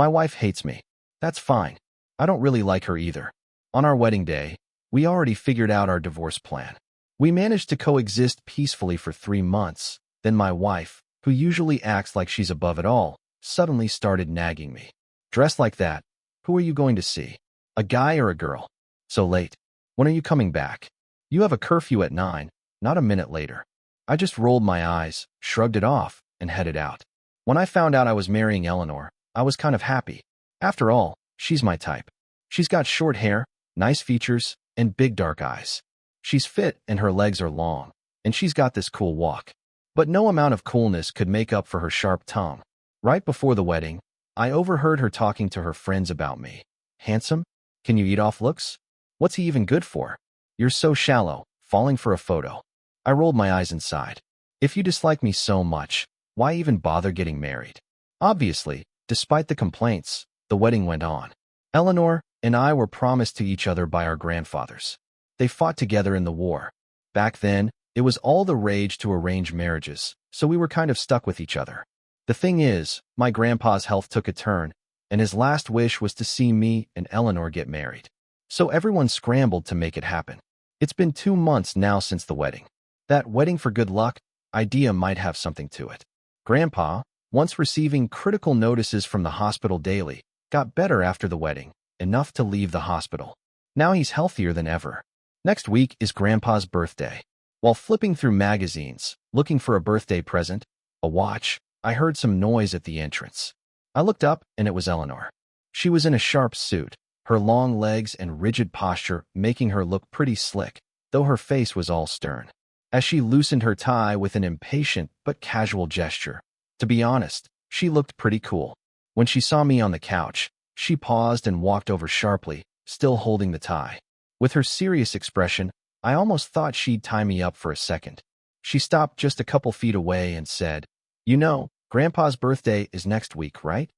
My wife hates me. That's fine. I don't really like her either. On our wedding day, we already figured out our divorce plan. We managed to coexist peacefully for 3 months. Then my wife, who usually acts like she's above it all, suddenly started nagging me. Dressed like that, who are you going to see? A guy or a girl? So late. When are you coming back? You have a curfew at 9, not a minute later. I just rolled my eyes, shrugged it off, and headed out. When I found out I was marrying Eleanor, I was kind of happy. After all, she's my type. She's got short hair, nice features, and big dark eyes. She's fit and her legs are long, and she's got this cool walk. But no amount of coolness could make up for her sharp tongue. Right before the wedding, I overheard her talking to her friends about me. Handsome? Can you eat off looks? What's he even good for? You're so shallow, falling for a photo. I rolled my eyes inside. If you dislike me so much, why even bother getting married? Obviously, despite the complaints, the wedding went on. Eleanor and I were promised to each other by our grandfathers. They fought together in the war. Back then, it was all the rage to arrange marriages, so we were kind of stuck with each other. The thing is, my grandpa's health took a turn, and his last wish was to see me and Eleanor get married. So everyone scrambled to make it happen. It's been 2 months now since the wedding. That wedding for good luck idea might have something to it. Grandpa, once receiving critical notices from the hospital daily, got better after the wedding, enough to leave the hospital. Now he's healthier than ever. Next week is Grandpa's birthday. While flipping through magazines, looking for a birthday present, a watch, I heard some noise at the entrance. I looked up, and it was Eleanor. She was in a sharp suit, her long legs and rigid posture making her look pretty slick, though her face was all stern. As she loosened her tie with an impatient but casual gesture. To be honest, she looked pretty cool. When she saw me on the couch, she paused and walked over sharply, still holding the tie. With her serious expression, I almost thought she'd tie me up for a second. She stopped just a couple feet away and said, "You know, Grandpa's birthday is next week, right?"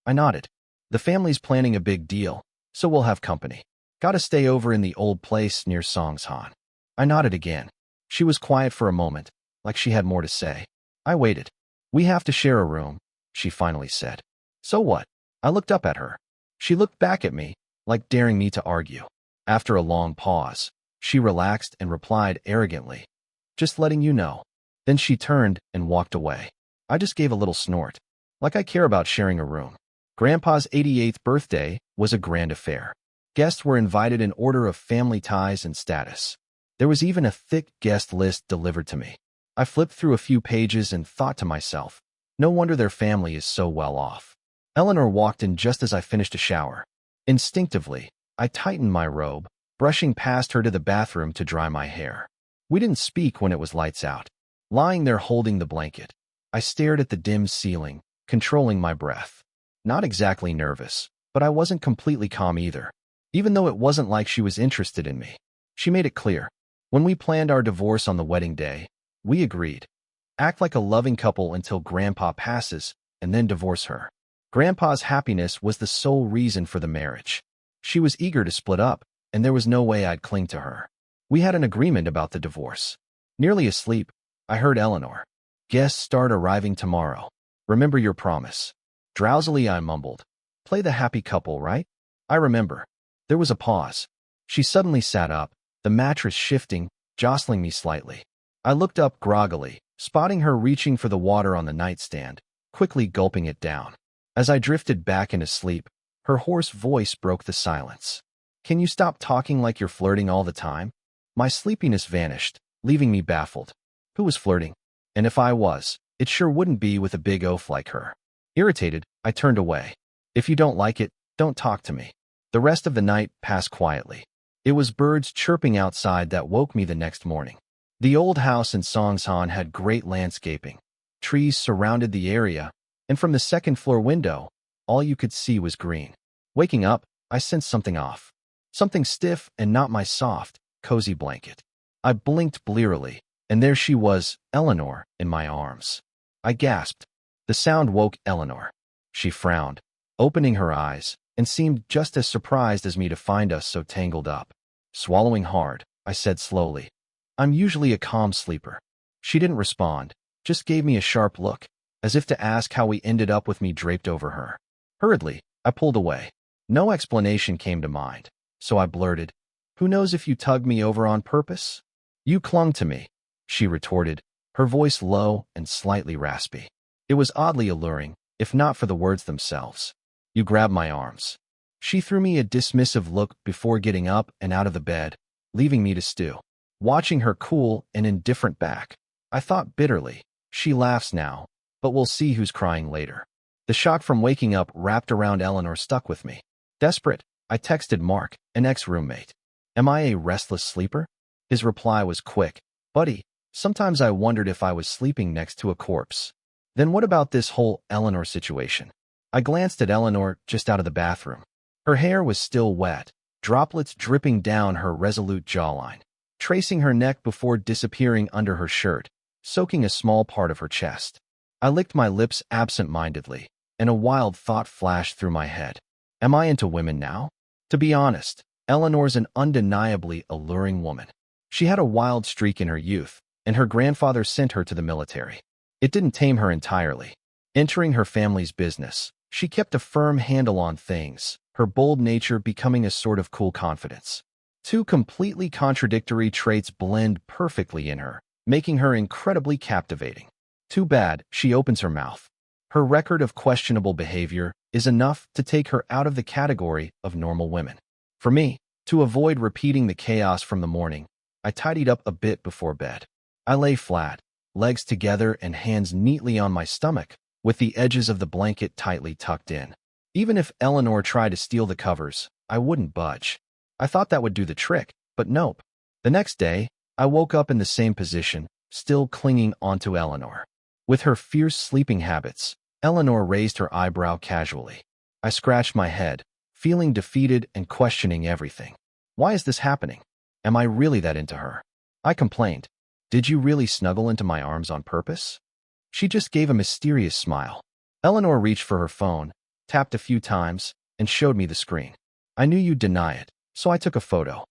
I nodded. "The family's planning a big deal, so we'll have company. Gotta stay over in the old place near Songshan." I nodded again. She was quiet for a moment, like she had more to say. I waited. "We have to share a room," she finally said. "So what?" I looked up at her. She looked back at me, like daring me to argue. After a long pause, she relaxed and replied arrogantly, "Just letting you know." Then she turned and walked away. I just gave a little snort. Like I care about sharing a room. Grandpa's 88th birthday was a grand affair. Guests were invited in order of family ties and status. There was even a thick guest list delivered to me. I flipped through a few pages and thought to myself, no wonder their family is so well off. Eleanor walked in just as I finished a shower. Instinctively, I tightened my robe, brushing past her to the bathroom to dry my hair. We didn't speak when it was lights out. Lying there holding the blanket, I stared at the dim ceiling, controlling my breath. Not exactly nervous, but I wasn't completely calm either. Even though it wasn't like she was interested in me. She made it clear. When we planned our divorce on the wedding day, we agreed. Act like a loving couple until Grandpa passes, and then divorce her. Grandpa's happiness was the sole reason for the marriage. She was eager to split up, and there was no way I'd cling to her. We had an agreement about the divorce. Nearly asleep, I heard Eleanor. "Guests start arriving tomorrow. Remember your promise." Drowsily I mumbled. "Play the happy couple, right?" "I remember." There was a pause. She suddenly sat up, the mattress shifting, jostling me slightly. I looked up groggily, spotting her reaching for the water on the nightstand, quickly gulping it down. As I drifted back into sleep, her hoarse voice broke the silence. "Can you stop talking like you're flirting all the time?" My sleepiness vanished, leaving me baffled. Who was flirting? And if I was, it sure wouldn't be with a big oaf like her. Irritated, I turned away. "If you don't like it, don't talk to me." The rest of the night passed quietly. It was birds chirping outside that woke me the next morning. The old house in Songshan had great landscaping. Trees surrounded the area, and from the second-floor window, all you could see was green. Waking up, I sensed something off. Something stiff and not my soft, cozy blanket. I blinked blearily, and there she was, Eleanor, in my arms. I gasped. The sound woke Eleanor. She frowned, opening her eyes, and seemed just as surprised as me to find us so tangled up. Swallowing hard, I said slowly, "I'm usually a calm sleeper." She didn't respond, just gave me a sharp look, as if to ask how we ended up with me draped over her. Hurriedly, I pulled away. No explanation came to mind, so I blurted, "Who knows if you tugged me over on purpose?" "You clung to me," she retorted, her voice low and slightly raspy. It was oddly alluring, if not for the words themselves. "You grabbed my arms." She threw me a dismissive look before getting up and out of the bed, leaving me to stew. Watching her cool and indifferent back, I thought bitterly, she laughs now, but we'll see who's crying later. The shock from waking up wrapped around Eleanor stuck with me. Desperate, I texted Mark, an ex-roommate. "Am I a restless sleeper?" His reply was quick. "Buddy, sometimes I wondered if I was sleeping next to a corpse." Then what about this whole Eleanor situation? I glanced at Eleanor just out of the bathroom. Her hair was still wet, droplets dripping down her resolute jawline, tracing her neck before disappearing under her shirt, soaking a small part of her chest. I licked my lips absent-mindedly, and a wild thought flashed through my head. Am I into women now? To be honest, Eleanor's an undeniably alluring woman. She had a wild streak in her youth, and her grandfather sent her to the military. It didn't tame her entirely. Entering her family's business, she kept a firm handle on things, her bold nature becoming a sort of cool confidence. Two completely contradictory traits blend perfectly in her, making her incredibly captivating. Too bad she opens her mouth. Her record of questionable behavior is enough to take her out of the category of normal women. For me, to avoid repeating the chaos from the morning, I tidied up a bit before bed. I lay flat, legs together and hands neatly on my stomach, with the edges of the blanket tightly tucked in. Even if Eleanor tried to steal the covers, I wouldn't budge. I thought that would do the trick, but nope. The next day, I woke up in the same position, still clinging onto Eleanor. With her fierce sleeping habits, Eleanor raised her eyebrow casually. I scratched my head, feeling defeated and questioning everything. Why is this happening? Am I really that into her? I complained. Did you really snuggle into my arms on purpose? She just gave a mysterious smile. Eleanor reached for her phone, tapped a few times, and showed me the screen. I knew you'd deny it, so I took a photo.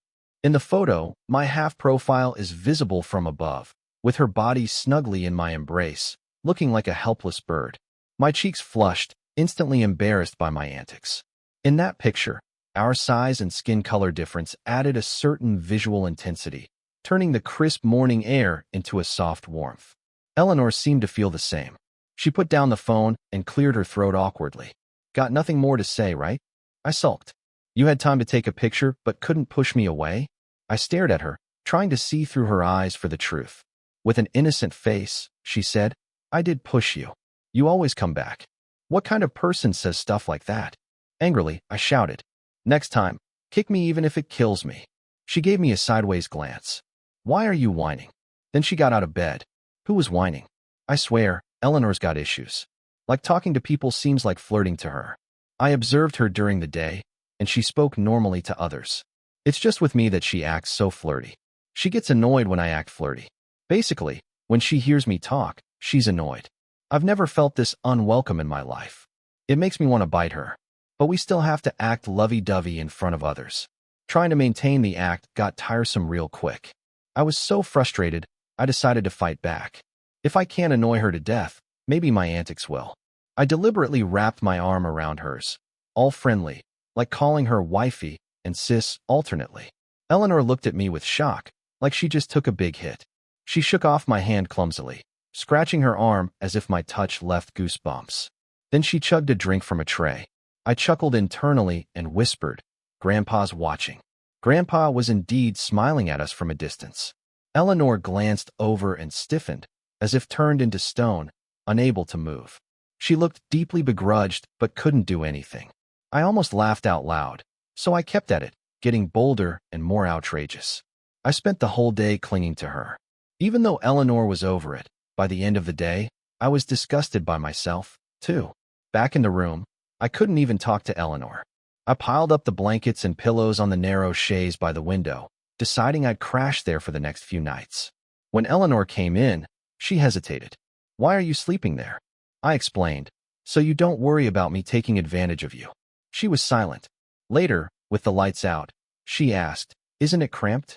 In the photo, my half-profile is visible from above, with her body snugly in my embrace, looking like a helpless bird. My cheeks flushed, instantly embarrassed by my antics. In that picture, our size and skin color difference added a certain visual intensity, turning the crisp morning air into a soft warmth. Eleanor seemed to feel the same. She put down the phone and cleared her throat awkwardly. Got nothing more to say, right? I sulked. You had time to take a picture but couldn't push me away? I stared at her, trying to see through her eyes for the truth. With an innocent face, she said, I did push you. You always come back. What kind of person says stuff like that? Angrily, I shouted. Next time, kick me even if it kills me. She gave me a sideways glance. Why are you whining? Then she got out of bed. Who was whining? I swear, Eleanor's got issues. Like talking to people seems like flirting to her. I observed her during the day, and she spoke normally to others. It's just with me that she acts so flirty. She gets annoyed when I act flirty. Basically, when she hears me talk, she's annoyed. I've never felt this unwelcome in my life. It makes me want to bite her. But we still have to act lovey-dovey in front of others. Trying to maintain the act got tiresome real quick. I was so frustrated, I decided to fight back. If I can't annoy her to death, maybe my antics will. I deliberately wrapped my arm around hers, all friendly, like calling her wifey and sis alternately. Eleanor looked at me with shock, like she just took a big hit. She shook off my hand clumsily, scratching her arm as if my touch left goosebumps. Then she chugged a drink from a tray. I chuckled internally and whispered, Grandpa's watching. Grandpa was indeed smiling at us from a distance. Eleanor glanced over and stiffened, as if turned into stone, unable to move. She looked deeply begrudged but couldn't do anything. I almost laughed out loud, so I kept at it, getting bolder and more outrageous. I spent the whole day clinging to her. Even though Eleanor was over it, by the end of the day, I was disgusted by myself, too. Back in the room, I couldn't even talk to Eleanor. I piled up the blankets and pillows on the narrow chaise by the window, deciding I'd crash there for the next few nights. When Eleanor came in, she hesitated. Why are you sleeping there? I explained, so you don't worry about me taking advantage of you. She was silent. Later, with the lights out, she asked, Isn't it cramped?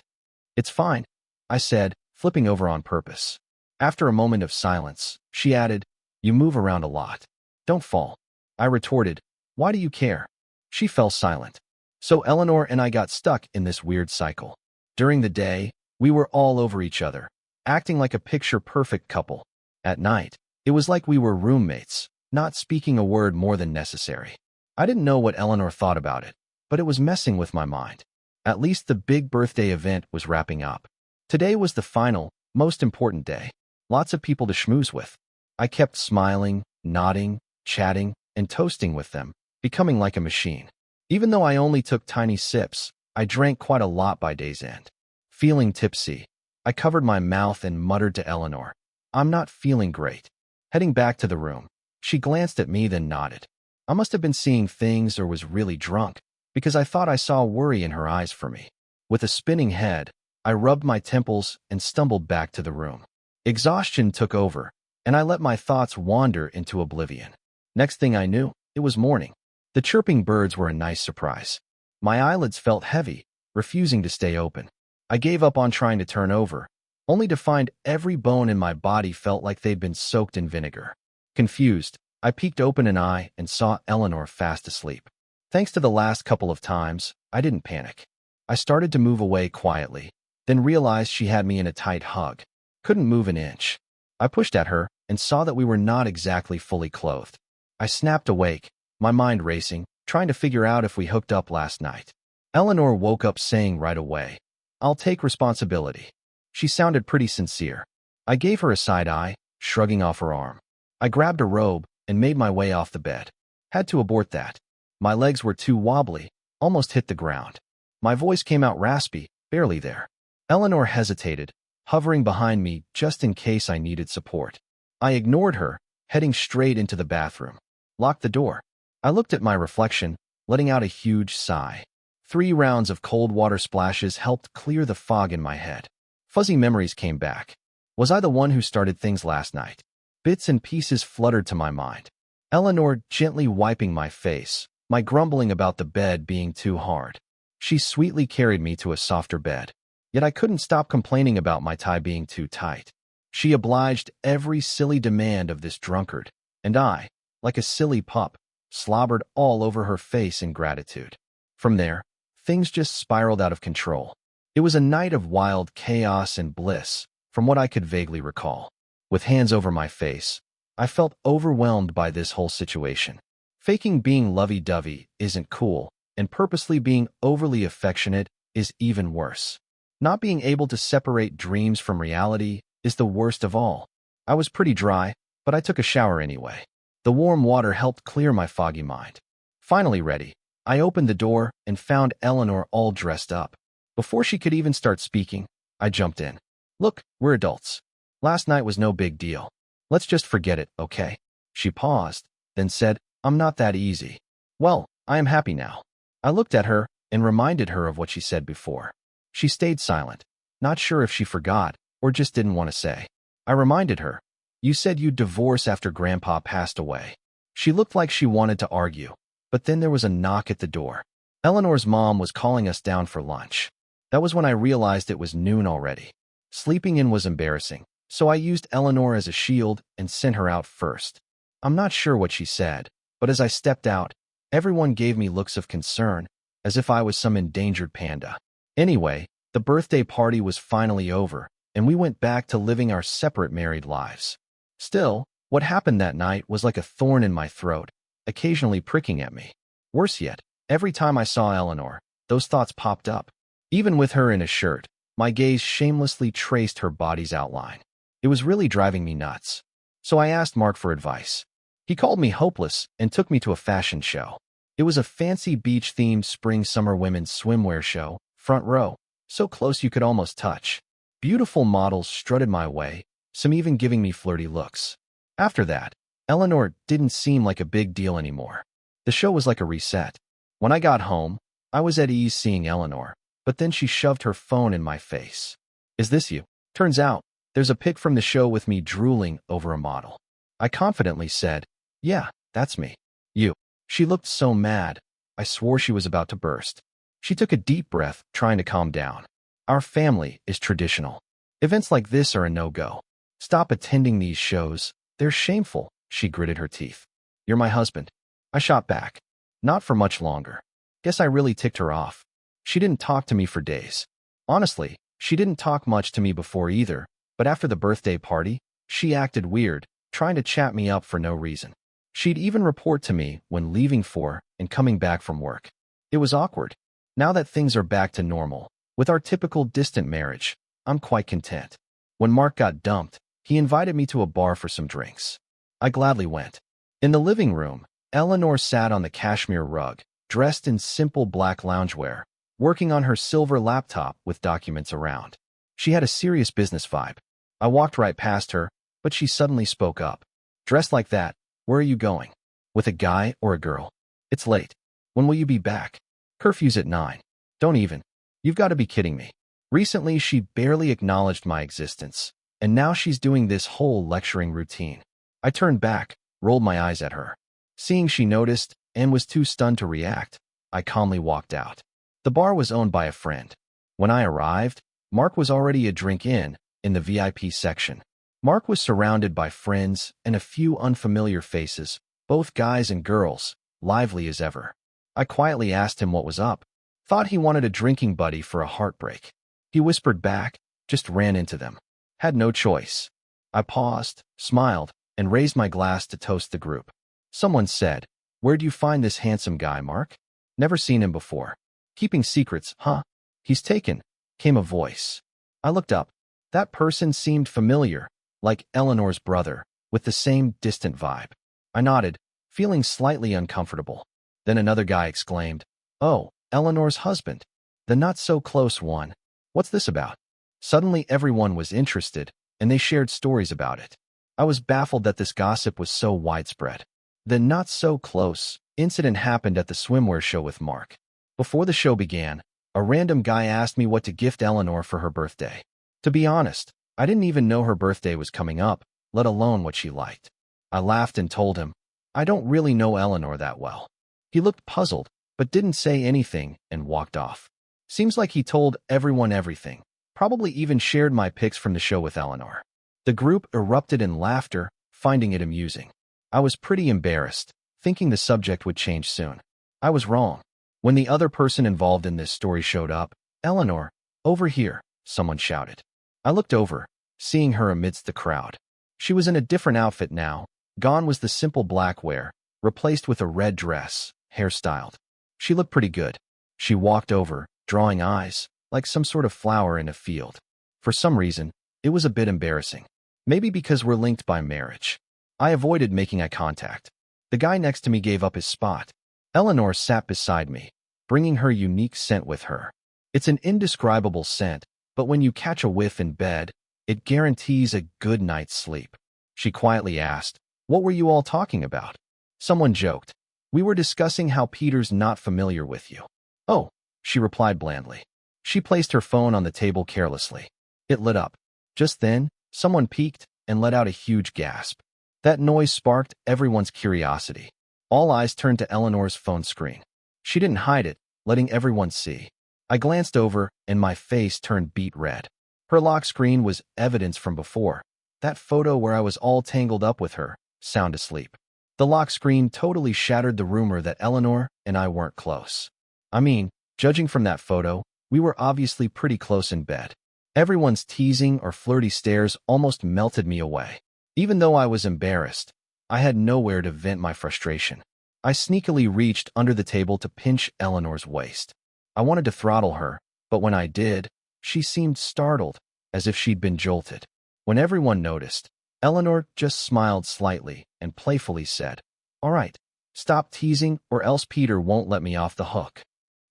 It's fine, I said, flipping over on purpose. After a moment of silence, she added, You move around a lot. Don't fall. I retorted, Why do you care? She fell silent. So Eleanor and I got stuck in this weird cycle. During the day, we were all over each other, acting like a picture-perfect couple. At night, it was like we were roommates, not speaking a word more than necessary. I didn't know what Eleanor thought about it, but it was messing with my mind. At least the big birthday event was wrapping up. Today was the final, most important day. Lots of people to schmooze with. I kept smiling, nodding, chatting, and toasting with them, becoming like a machine. Even though I only took tiny sips, I drank quite a lot by day's end. Feeling tipsy, I covered my mouth and muttered to Eleanor, "I'm not feeling great." Heading back to the room, she glanced at me then nodded. I must have been seeing things or was really drunk, because I thought I saw worry in her eyes for me. With a spinning head, I rubbed my temples and stumbled back to the room. Exhaustion took over, and I let my thoughts wander into oblivion. Next thing I knew, it was morning. The chirping birds were a nice surprise. My eyelids felt heavy, refusing to stay open. I gave up on trying to turn over, only to find every bone in my body felt like they'd been soaked in vinegar. Confused, I peeked open an eye and saw Eleanor fast asleep. Thanks to the last couple of times, I didn't panic. I started to move away quietly, then realized she had me in a tight hug. Couldn't move an inch. I pushed at her and saw that we were not exactly fully clothed. I snapped awake, my mind racing, trying to figure out if we hooked up last night. Eleanor woke up saying right away, "I'll take responsibility." She sounded pretty sincere. I gave her a side eye, shrugging off her arm. I grabbed a robe and made my way off the bed. Had to abort that. My legs were too wobbly, almost hit the ground. My voice came out raspy, barely there. Eleanor hesitated, hovering behind me just in case I needed support. I ignored her, heading straight into the bathroom. Locked the door. I looked at my reflection, letting out a huge sigh. 3 rounds of cold water splashes helped clear the fog in my head. Fuzzy memories came back. Was I the one who started things last night? Bits and pieces fluttered to my mind. Eleanor gently wiping my face, my grumbling about the bed being too hard. She sweetly carried me to a softer bed. Yet I couldn't stop complaining about my tie being too tight. She obliged every silly demand of this drunkard, and I, like a silly pup, slobbered all over her face in gratitude. From there, things just spiraled out of control. It was a night of wild chaos and bliss, from what I could vaguely recall. With hands over my face, I felt overwhelmed by this whole situation. Faking being lovey-dovey isn't cool, and purposely being overly affectionate is even worse. Not being able to separate dreams from reality is the worst of all. I was pretty dry, but I took a shower anyway. The warm water helped clear my foggy mind. Finally ready, I opened the door and found Eleanor all dressed up. Before she could even start speaking, I jumped in. "Look, we're adults. Last night was no big deal. Let's just forget it, okay?" She paused, then said, "I'm not that easy." "Well, I am happy now." I looked at her and reminded her of what she said before. She stayed silent, not sure if she forgot or just didn't want to say. I reminded her, "You said you'd divorce after Grandpa passed away." She looked like she wanted to argue, but then there was a knock at the door. Eleanor's mom was calling us down for lunch. That was when I realized it was noon already. Sleeping in was embarrassing, so I used Eleanor as a shield and sent her out first. I'm not sure what she said, but as I stepped out, everyone gave me looks of concern, as if I was some endangered panda. Anyway, the birthday party was finally over, and we went back to living our separate married lives. Still, what happened that night was like a thorn in my throat, occasionally pricking at me. Worse yet, every time I saw Eleanor, those thoughts popped up. Even with her in a shirt, my gaze shamelessly traced her body's outline. It was really driving me nuts. So I asked Mark for advice. He called me hopeless and took me to a fashion show. It was a fancy beach-themed spring-summer women's swimwear show, front row, so close you could almost touch. Beautiful models strutted my way, some even giving me flirty looks. After that, Eleanor didn't seem like a big deal anymore. The show was like a reset. When I got home, I was at ease seeing Eleanor, but then she shoved her phone in my face. "Is this you?" Turns out, there's a pic from the show with me drooling over a model. I confidently said, "Yeah, that's me." "You." She looked so mad, I swore she was about to burst. She took a deep breath, trying to calm down. "Our family is traditional. Events like this are a no-go. Stop attending these shows. They're shameful," she gritted her teeth. "You're my husband." I shot back. Not for much longer. Guess I really ticked her off. She didn't talk to me for days. Honestly, she didn't talk much to me before either, but after the birthday party, she acted weird, trying to chat me up for no reason. She'd even report to me when leaving for and coming back from work. It was awkward. Now that things are back to normal, with our typical distant marriage, I'm quite content. When Mark got dumped, he invited me to a bar for some drinks. I gladly went. In the living room, Eleanor sat on the cashmere rug, dressed in simple black loungewear, working on her silver laptop with documents around. She had a serious business vibe. I walked right past her, but she suddenly spoke up. Dressed like that, where are you going? With a guy or a girl? It's late. When will you be back? Curfew's at 9. Don't even. You've got to be kidding me. Recently, she barely acknowledged my existence, and now she's doing this whole lecturing routine. I turned back, rolled my eyes at her. Seeing she noticed and was too stunned to react, I calmly walked out. The bar was owned by a friend. When I arrived, Mark was already a drink in the VIP section. Mark was surrounded by friends and a few unfamiliar faces, both guys and girls, lively as ever. I quietly asked him what was up. Thought he wanted a drinking buddy for a heartbreak. He whispered back, just ran into them. Had no choice. I paused, smiled, and raised my glass to toast the group. Someone said, "Where'd you find this handsome guy, Mark? Never seen him before." "Keeping secrets, huh?" "He's taken," came a voice. I looked up. That person seemed familiar, like Eleanor's brother, with the same distant vibe. I nodded, feeling slightly uncomfortable. Then another guy exclaimed, "Oh, Eleanor's husband. The not-so-close one. What's this about?" Suddenly everyone was interested, and they shared stories about it. I was baffled that this gossip was so widespread. The not-so-close incident happened at the swimwear show with Mark. Before the show began, a random guy asked me what to gift Eleanor for her birthday. To be honest, I didn't even know her birthday was coming up, let alone what she liked. I laughed and told him, "I don't really know Eleanor that well." He looked puzzled, but didn't say anything and walked off. Seems like he told everyone everything, probably even shared my pics from the show with Eleanor. The group erupted in laughter, finding it amusing. I was pretty embarrassed, thinking the subject would change soon. I was wrong. When the other person involved in this story showed up, "Eleanor, over here," someone shouted. I looked over, seeing her amidst the crowd. She was in a different outfit now. Gone was the simple black wear, replaced with a red dress, hairstyled. She looked pretty good. She walked over, drawing eyes, like some sort of flower in a field. For some reason, it was a bit embarrassing. Maybe because we're linked by marriage. I avoided making eye contact. The guy next to me gave up his spot. Eleanor sat beside me, bringing her unique scent with her. It's an indescribable scent, but when you catch a whiff in bed, it guarantees a good night's sleep. She quietly asked, "What were you all talking about?" Someone joked, "We were discussing how Peter's not familiar with you." "Oh," she replied blandly. She placed her phone on the table carelessly. It lit up. Just then, someone peeked and let out a huge gasp. That noise sparked everyone's curiosity. All eyes turned to Eleanor's phone screen. She didn't hide it, letting everyone see. I glanced over, and my face turned beet red. Her lock screen was evidence from before. That photo where I was all tangled up with her, sound asleep. The lock screen totally shattered the rumor that Eleanor and I weren't close. I mean, judging from that photo, we were obviously pretty close in bed. Everyone's teasing or flirty stares almost melted me away. Even though I was embarrassed, I had nowhere to vent my frustration. I sneakily reached under the table to pinch Eleanor's waist. I wanted to throttle her, but when I did, she seemed startled, as if she'd been jolted. When everyone noticed, Eleanor just smiled slightly and playfully said, "All right, stop teasing or else Peter won't let me off the hook."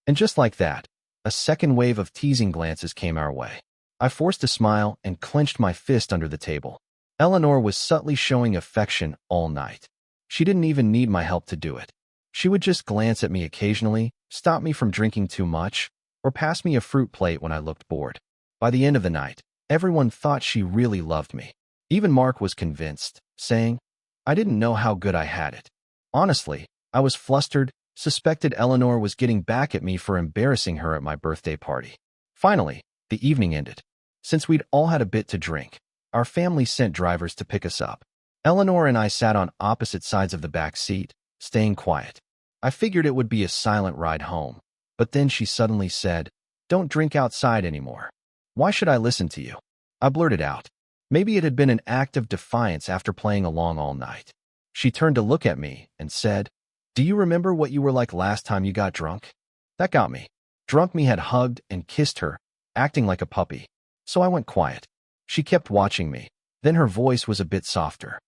And just like that, a second wave of teasing glances came our way. I forced a smile and clenched my fist under the table. Eleanor was subtly showing affection all night. She didn't even need my help to do it. She would just glance at me occasionally, stop me from drinking too much, or pass me a fruit plate when I looked bored. By the end of the night, everyone thought she really loved me. Even Mark was convinced, saying, "I didn't know how good I had it." Honestly, I was flustered, suspected Eleanor was getting back at me for embarrassing her at my birthday party. Finally, the evening ended. Since we'd all had a bit to drink, our family sent drivers to pick us up. Eleanor and I sat on opposite sides of the back seat, staying quiet. I figured it would be a silent ride home, but then she suddenly said, "Don't drink outside anymore." "Why should I listen to you?" I blurted out. Maybe it had been an act of defiance after playing along all night. She turned to look at me and said, "Do you remember what you were like last time you got drunk?" That got me. Drunk me had hugged and kissed her, acting like a puppy. So I went quiet. She kept watching me. Then her voice was a bit softer.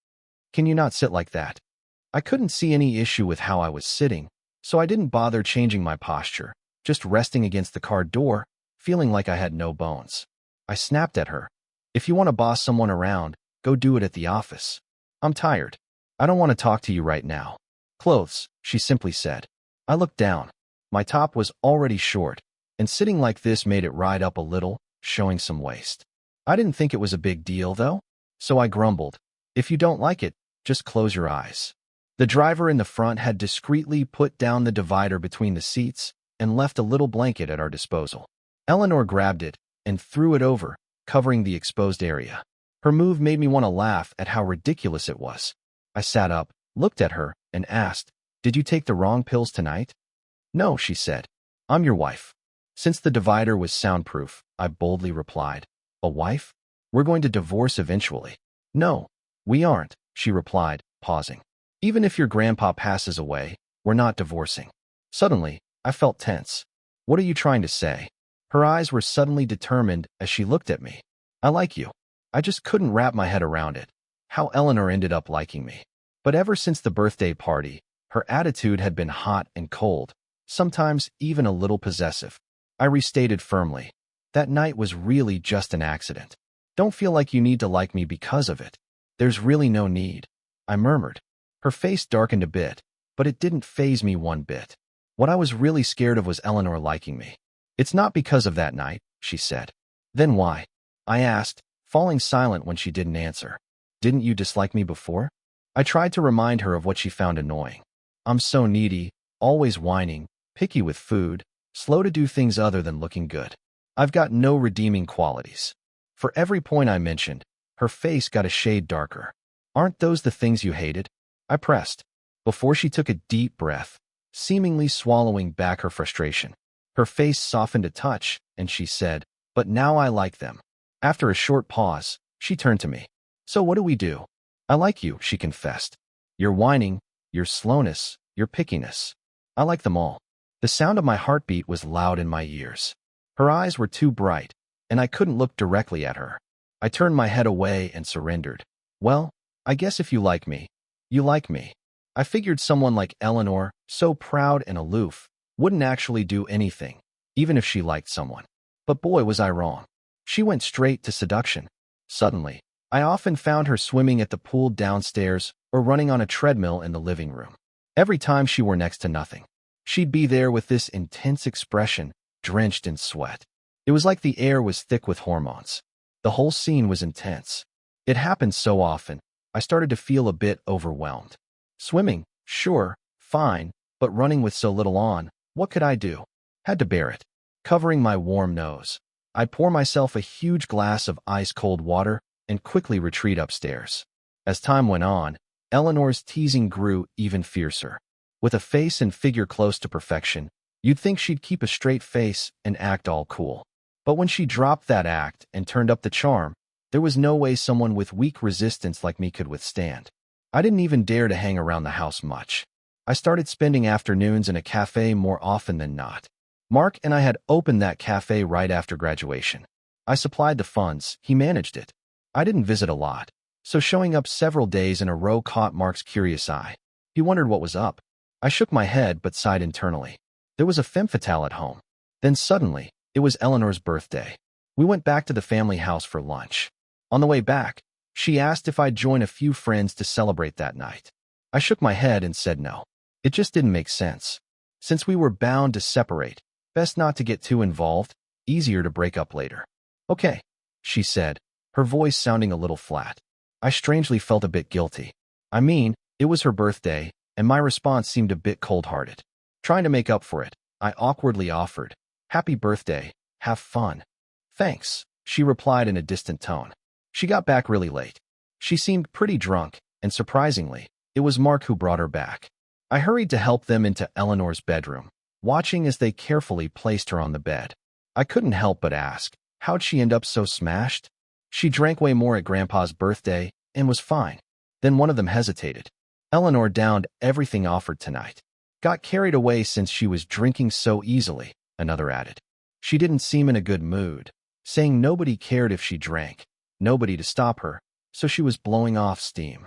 "Can you not sit like that?" I couldn't see any issue with how I was sitting, so I didn't bother changing my posture, just resting against the car door, feeling like I had no bones. I snapped at her. "If you want to boss someone around, go do it at the office. I'm tired. I don't want to talk to you right now." "Clothes," she simply said. I looked down. My top was already short, and sitting like this made it ride up a little, showing some waist. I didn't think it was a big deal, though, so I grumbled, "If you don't like it, just close your eyes." The driver in the front had discreetly put down the divider between the seats and left a little blanket at our disposal. Eleanor grabbed it and threw it over, covering the exposed area. Her move made me want to laugh at how ridiculous it was. I sat up, looked at her, and asked, "Did you take the wrong pills tonight?" "No," she said. "I'm your wife." Since the divider was soundproof, I boldly replied, "A wife? We're going to divorce eventually." "No, we aren't," she replied, pausing. "Even if your grandpa passes away, we're not divorcing." Suddenly, I felt tense. "What are you trying to say?" Her eyes were suddenly determined as she looked at me. "I like you." I just couldn't wrap my head around it. How Eleanor ended up liking me. But ever since the birthday party, her attitude had been hot and cold, sometimes even a little possessive. I restated firmly, "That night was really just an accident. Don't feel like you need to like me because of it. There's really no need." I murmured. Her face darkened a bit, but it didn't faze me one bit. What I was really scared of was Eleanor liking me. "It's not because of that night," she said. "Then why?" I asked, falling silent when she didn't answer. "Didn't you dislike me before?" I tried to remind her of what she found annoying. "I'm so needy, always whining, picky with food, slow to do things other than looking good. I've got no redeeming qualities." For every point I mentioned, her face got a shade darker. "Aren't those the things you hated?" I pressed, before she took a deep breath, seemingly swallowing back her frustration. Her face softened a touch, and she said, "But now I like them." After a short pause, she turned to me. "So what do we do?" "I like you," she confessed. "Your whining, your slowness, your pickiness. I like them all." The sound of my heartbeat was loud in my ears. Her eyes were too bright, and I couldn't look directly at her. I turned my head away and surrendered. "Well, I guess if you like me, you like me." I figured someone like Eleanor, so proud and aloof, wouldn't actually do anything, even if she liked someone. But boy, was I wrong. She went straight to seduction. Suddenly, I often found her swimming at the pool downstairs or running on a treadmill in the living room. Every time she were next to nothing, she'd be there with this intense expression, drenched in sweat. It was like the air was thick with hormones. The whole scene was intense. It happened so often, I started to feel a bit overwhelmed. Swimming, sure, fine, but running with so little on, what could I do? Had to bear it. Covering my warm nose, I'd pour myself a huge glass of ice-cold water and quickly retreat upstairs. As time went on, Eleanor's teasing grew even fiercer. With a face and figure close to perfection, you'd think she'd keep a straight face and act all cool. But when she dropped that act and turned up the charm, there was no way someone with weak resistance like me could withstand. I didn't even dare to hang around the house much. I started spending afternoons in a cafe more often than not. Mark and I had opened that cafe right after graduation. I supplied the funds, he managed it. I didn't visit a lot, so showing up several days in a row caught Mark's curious eye. He wondered what was up. I shook my head but sighed internally. There was a femme fatale at home. Then suddenly, it was Eleanor's birthday. We went back to the family house for lunch. On the way back, she asked if I'd join a few friends to celebrate that night. I shook my head and said no. It just didn't make sense. Since we were bound to separate, best not to get too involved, easier to break up later. "Okay," she said, her voice sounding a little flat. I strangely felt a bit guilty. I mean, it was her birthday, and my response seemed a bit cold-hearted. Trying to make up for it, I awkwardly offered, "Happy birthday, have fun." "Thanks," she replied in a distant tone. She got back really late. She seemed pretty drunk, and surprisingly, it was Mark who brought her back. I hurried to help them into Eleanor's bedroom, watching as they carefully placed her on the bed. I couldn't help but ask, how'd she end up so smashed? She drank way more at Grandpa's birthday and was fine. Then one of them hesitated. Eleanor downed everything offered tonight. Got carried away since she was drinking so easily, another added. She didn't seem in a good mood, saying nobody cared if she drank, nobody to stop her, so she was blowing off steam.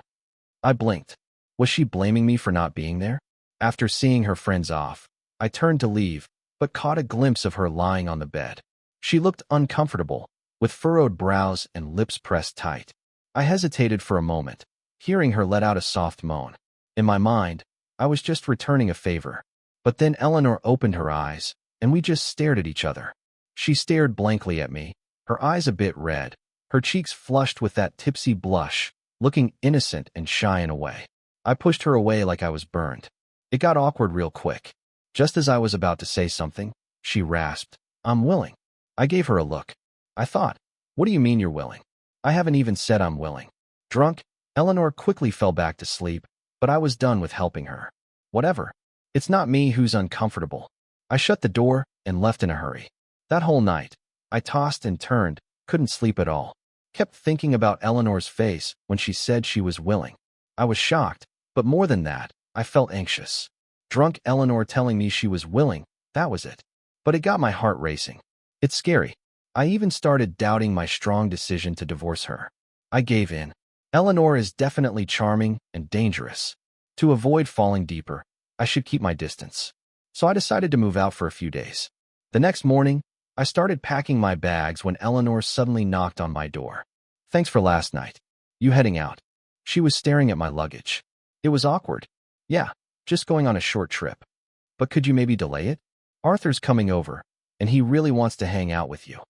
I blinked. Was she blaming me for not being there? After seeing her friends off, I turned to leave, but caught a glimpse of her lying on the bed. She looked uncomfortable, with furrowed brows and lips pressed tight. I hesitated for a moment, hearing her let out a soft moan. In my mind, I was just returning a favor. But then Eleanor opened her eyes, and we just stared at each other. She stared blankly at me, her eyes a bit red, her cheeks flushed with that tipsy blush, looking innocent and shy in a way. I pushed her away like I was burned. It got awkward real quick. Just as I was about to say something, she rasped, "I'm willing." I gave her a look. I thought, what do you mean you're willing? I haven't even said I'm willing. Drunk, Eleanor quickly fell back to sleep, but I was done with helping her. Whatever. It's not me who's uncomfortable. I shut the door and left in a hurry. That whole night, I tossed and turned, couldn't sleep at all. Kept thinking about Eleanor's face when she said she was willing. I was shocked, but more than that, I felt anxious. Drunk Eleanor telling me she was willing, that was it. But it got my heart racing. It's scary. I even started doubting my strong decision to divorce her. I gave in. Eleanor is definitely charming and dangerous. To avoid falling deeper, I should keep my distance. So I decided to move out for a few days. The next morning, I started packing my bags when Eleanor suddenly knocked on my door. "Thanks for last night. You heading out?" She was staring at my luggage. It was awkward. "Yeah, just going on a short trip. But could you maybe delay it? Arthur's coming over, and he really wants to hang out with you."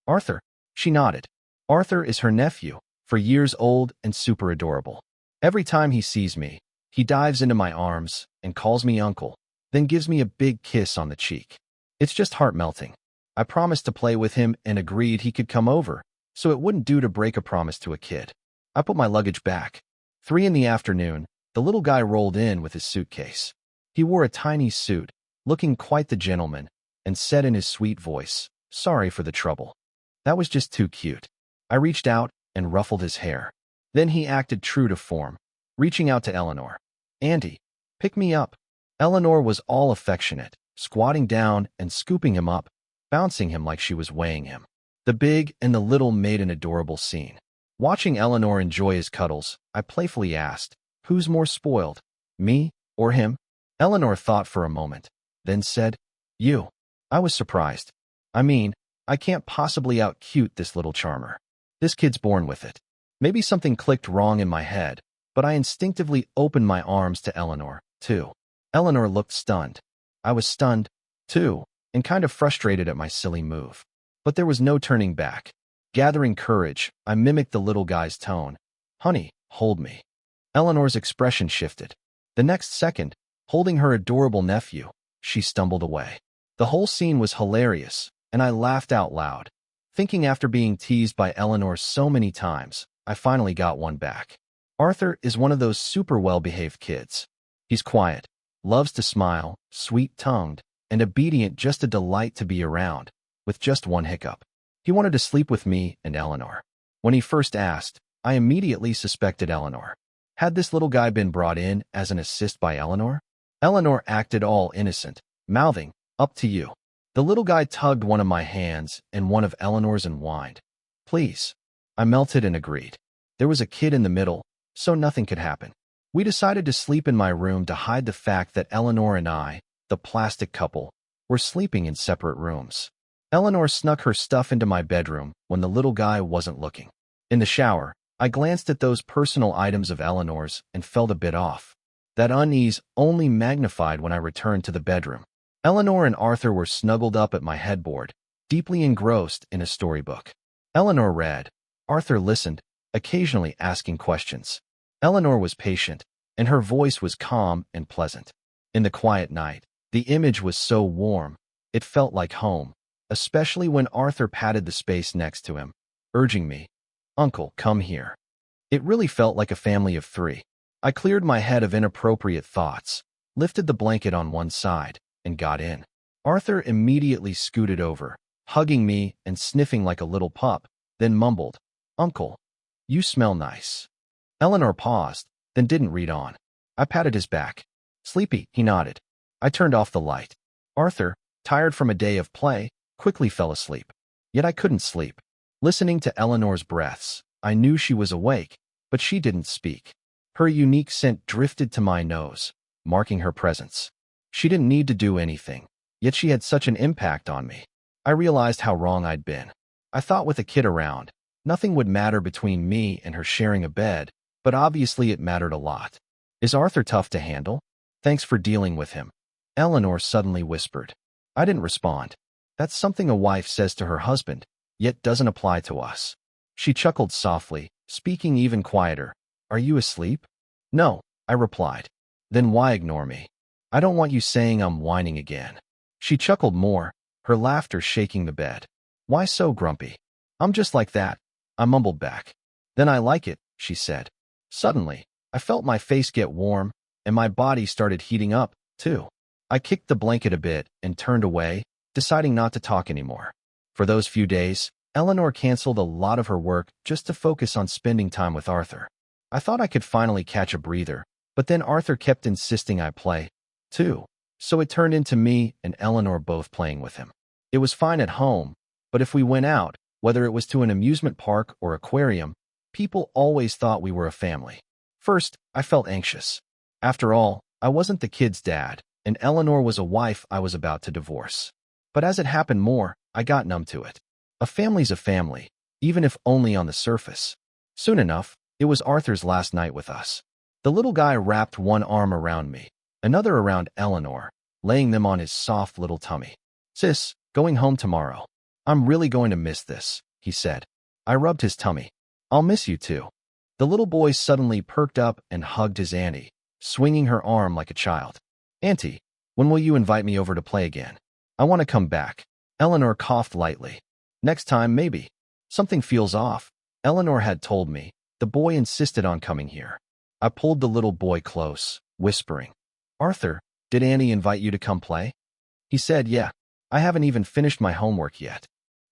"Arthur?" She nodded. "Arthur is her nephew, for years old and super adorable. Every time he sees me, he dives into my arms and calls me uncle, then gives me a big kiss on the cheek. It's just heart-melting. I promised to play with him and agreed he could come over, so it wouldn't do to break a promise to a kid." I put my luggage back. 3 in the afternoon, the little guy rolled in with his suitcase. He wore a tiny suit, looking quite the gentleman, and said in his sweet voice, "Sorry for the trouble." That was just too cute. I reached out and ruffled his hair. Then he acted true to form, reaching out to Eleanor. "Auntie, pick me up." Eleanor was all affectionate, squatting down and scooping him up, bouncing him like she was weighing him. The big and the little made an adorable scene. Watching Eleanor enjoy his cuddles, I playfully asked, "Who's more spoiled, me or him?" Eleanor thought for a moment, then said, "You." I was surprised. I mean, I can't possibly out-cute this little charmer. This kid's born with it. Maybe something clicked wrong in my head, but I instinctively opened my arms to Eleanor, too. Eleanor looked stunned. I was stunned, too, and kind of frustrated at my silly move. But there was no turning back. Gathering courage, I mimicked the little guy's tone. "Honey, hold me." Eleanor's expression shifted. The next second, holding her adorable nephew, she stumbled away. The whole scene was hilarious, and I laughed out loud, thinking after being teased by Eleanor so many times, I finally got one back. Arthur is one of those super well-behaved kids. He's quiet, loves to smile, sweet-tongued, and obedient, just a delight to be around, with just one hiccup. He wanted to sleep with me and Eleanor. When he first asked, I immediately suspected Eleanor. Had this little guy been brought in as an assist by Eleanor? Eleanor acted all innocent, mouthing, "Up to you." The little guy tugged one of my hands and one of Eleanor's and whined, "Please." I melted and agreed. There was a kid in the middle, so nothing could happen. We decided to sleep in my room to hide the fact that Eleanor and I, the plastic couple, were sleeping in separate rooms. Eleanor snuck her stuff into my bedroom when the little guy wasn't looking. In the shower, I glanced at those personal items of Eleanor's and felt a bit off. That unease only magnified when I returned to the bedroom. Eleanor and Arthur were snuggled up at my headboard, deeply engrossed in a storybook. Eleanor read. Arthur listened, occasionally asking questions. Eleanor was patient, and her voice was calm and pleasant. In the quiet night, the image was so warm, it felt like home, especially when Arthur patted the space next to him, urging me, "Uncle, come here." It really felt like a family of 3. I cleared my head of inappropriate thoughts, lifted the blanket on one side, and got in. Arthur immediately scooted over, hugging me and sniffing like a little pup, then mumbled, "Uncle, you smell nice." Eleanor paused, then didn't read on. I patted his back. "Sleepy," he nodded. I turned off the light. Arthur, tired from a day of play, quickly fell asleep. Yet I couldn't sleep. Listening to Eleanor's breaths, I knew she was awake, but she didn't speak. Her unique scent drifted to my nose, marking her presence. She didn't need to do anything, yet she had such an impact on me. I realized how wrong I'd been. I thought with a kid around, nothing would matter between me and her sharing a bed, but obviously it mattered a lot. "Is Arthur tough to handle? Thanks for dealing with him," Eleanor suddenly whispered. I didn't respond. That's something a wife says to her husband, yet doesn't apply to us. She chuckled softly, speaking even quieter. "Are you asleep?" "No," I replied. "Then why ignore me? I don't want you saying I'm whining again." She chuckled more, her laughter shaking the bed. "Why so grumpy?" "I'm just like that," I mumbled back. "Then I like it," she said. Suddenly, I felt my face get warm, and my body started heating up, too. I kicked the blanket a bit and turned away, deciding not to talk anymore. For those few days, Eleanor canceled a lot of her work just to focus on spending time with Arthur. I thought I could finally catch a breather, but then Arthur kept insisting I play, too. So it turned into me and Eleanor both playing with him. It was fine at home, but if we went out, whether it was to an amusement park or aquarium, people always thought we were a family. First, I felt anxious. After all, I wasn't the kid's dad, and Eleanor was a wife I was about to divorce. But as it happened more, I got numb to it. A family's a family, even if only on the surface. Soon enough, it was Arthur's last night with us. The little guy wrapped one arm around me, another around Eleanor, laying them on his soft little tummy. "Sis, going home tomorrow. I'm really going to miss this," he said. I rubbed his tummy. "I'll miss you too." The little boy suddenly perked up and hugged his auntie, swinging her arm like a child. "Auntie, when will you invite me over to play again? I want to come back." Eleanor coughed lightly. "Next time, maybe." "Something feels off," Eleanor had told me. The boy insisted on coming here. I pulled the little boy close, whispering, "Arthur, did Annie invite you to come play?" He said, "Yeah. I haven't even finished my homework yet."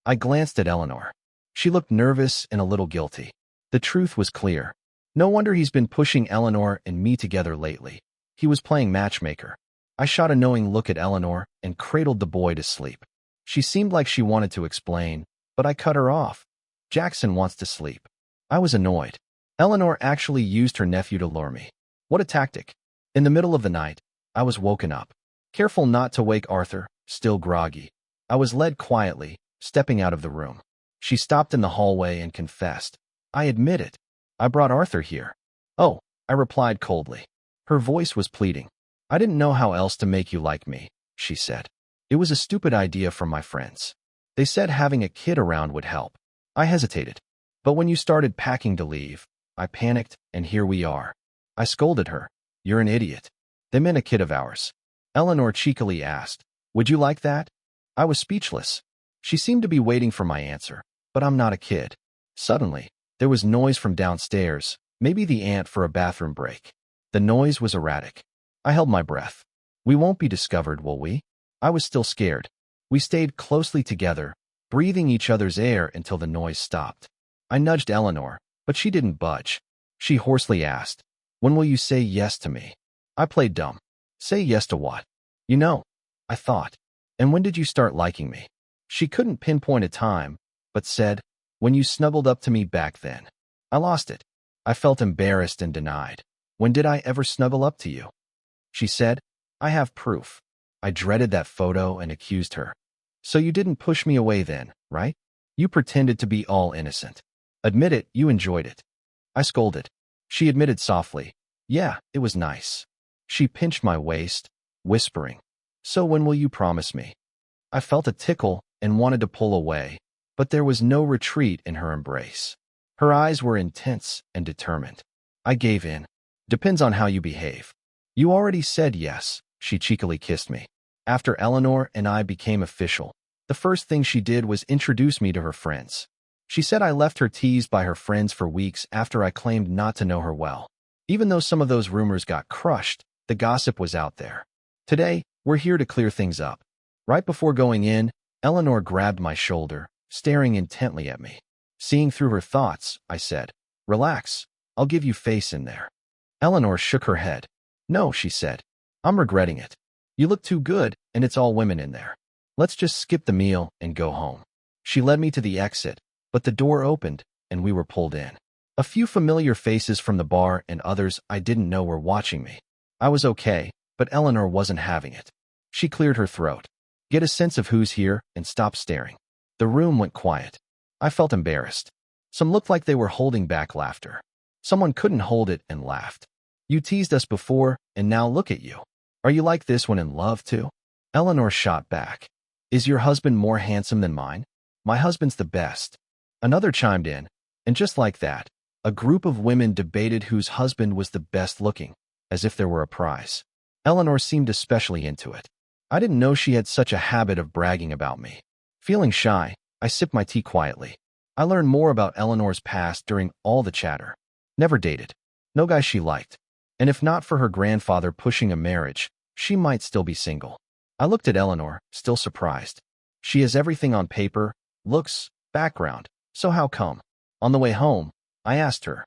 I glanced at Eleanor. She looked nervous and a little guilty. The truth was clear. No wonder he's been pushing Eleanor and me together lately. He was playing matchmaker. I shot a knowing look at Eleanor and cradled the boy to sleep. She seemed like she wanted to explain, but I cut her off. "Jackson wants to sleep." I was annoyed. Eleanor actually used her nephew to lure me. What a tactic. In the middle of the night, I was woken up. Careful not to wake Arthur, still groggy. I was led quietly, stepping out of the room. She stopped in the hallway and confessed. "I admit it. I brought Arthur here." "Oh," I replied coldly. Her voice was pleading. "I didn't know how else to make you like me," she said. "It was a stupid idea from my friends. They said having a kid around would help." I hesitated. "But when you started packing to leave, I panicked, and here we are." I scolded her. "You're an idiot. They meant a kid of ours." Eleanor cheekily asked, "Would you like that?" I was speechless. She seemed to be waiting for my answer, but I'm not a kid. Suddenly, there was noise from downstairs, maybe the aunt for a bathroom break. The noise was erratic. I held my breath. We won't be discovered, will we? I was still scared. We stayed closely together, breathing each other's air until the noise stopped. I nudged Eleanor, but she didn't budge. She hoarsely asked, "When will you say yes to me?" I played dumb. "Say yes to what?" "You know," I thought. "And when did you start liking me?" She couldn't pinpoint a time, but said, "When you snuggled up to me back then." I lost it. I felt embarrassed and denied. "When did I ever snuggle up to you?" She said, "I have proof." I dreaded that photo and accused her. "So you didn't push me away then, right? You pretended to be all innocent. Admit it, you enjoyed it." I scolded. She admitted softly, "Yeah, it was nice." She pinched my waist, whispering, "So when will you promise me?" I felt a tickle and wanted to pull away, but there was no retreat in her embrace. Her eyes were intense and determined. I gave in. "Depends on how you behave." "You already said yes." She cheekily kissed me. After Eleanor and I became official, the first thing she did was introduce me to her friends. She said I left her teased by her friends for weeks after I claimed not to know her well. Even though some of those rumors got crushed, the gossip was out there. Today, we're here to clear things up. Right before going in, Eleanor grabbed my shoulder, staring intently at me. Seeing through her thoughts, I said, "Relax, I'll give you face in there." Eleanor shook her head. "No," she said. "I'm regretting it. You look too good, and it's all women in there. Let's just skip the meal and go home." She led me to the exit, but the door opened, and we were pulled in. A few familiar faces from the bar and others I didn't know were watching me. I was okay, but Eleanor wasn't having it. She cleared her throat. "Get a sense of who's here and stop staring." The room went quiet. I felt embarrassed. Some looked like they were holding back laughter. Someone couldn't hold it and laughed. "You teased us before, and now look at you. Are you like this when in love, too?" Eleanor shot back. "Is your husband more handsome than mine?" "My husband's the best." Another chimed in, and just like that, a group of women debated whose husband was the best looking, as if there were a prize. Eleanor seemed especially into it. I didn't know she had such a habit of bragging about me. Feeling shy, I sipped my tea quietly. I learned more about Eleanor's past during all the chatter. Never dated. No guy she liked. And if not for her grandfather pushing a marriage, she might still be single. I looked at Eleanor, still surprised. She has everything on paper, looks, background, so how come? On the way home, I asked her.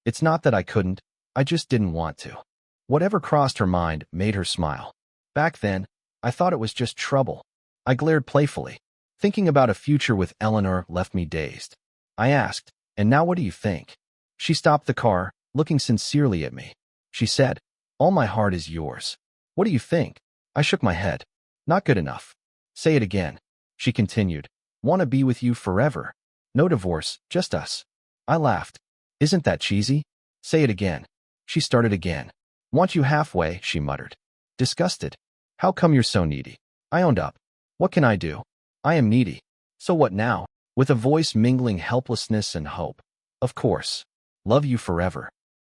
It's not that I couldn't, I just didn't want to. Whatever crossed her mind made her smile. Back then, I thought it was just trouble. I glared playfully. Thinking about a future with Eleanor left me dazed. I asked, "And now what do you think?" She stopped the car, looking sincerely at me. She said, "All my heart is yours." "What do you think?" I shook my head. "Not good enough." "Say it again." She continued, "Want to be with you forever. No divorce, just us." I laughed. "Isn't that cheesy?" "Say it again." She started again. "Want you halfway," she muttered. Disgusted. "How come you're so needy?" I owned up. "What can I do? I am needy." "So what now?" With a voice mingling helplessness and hope. "Of course. Love you forever."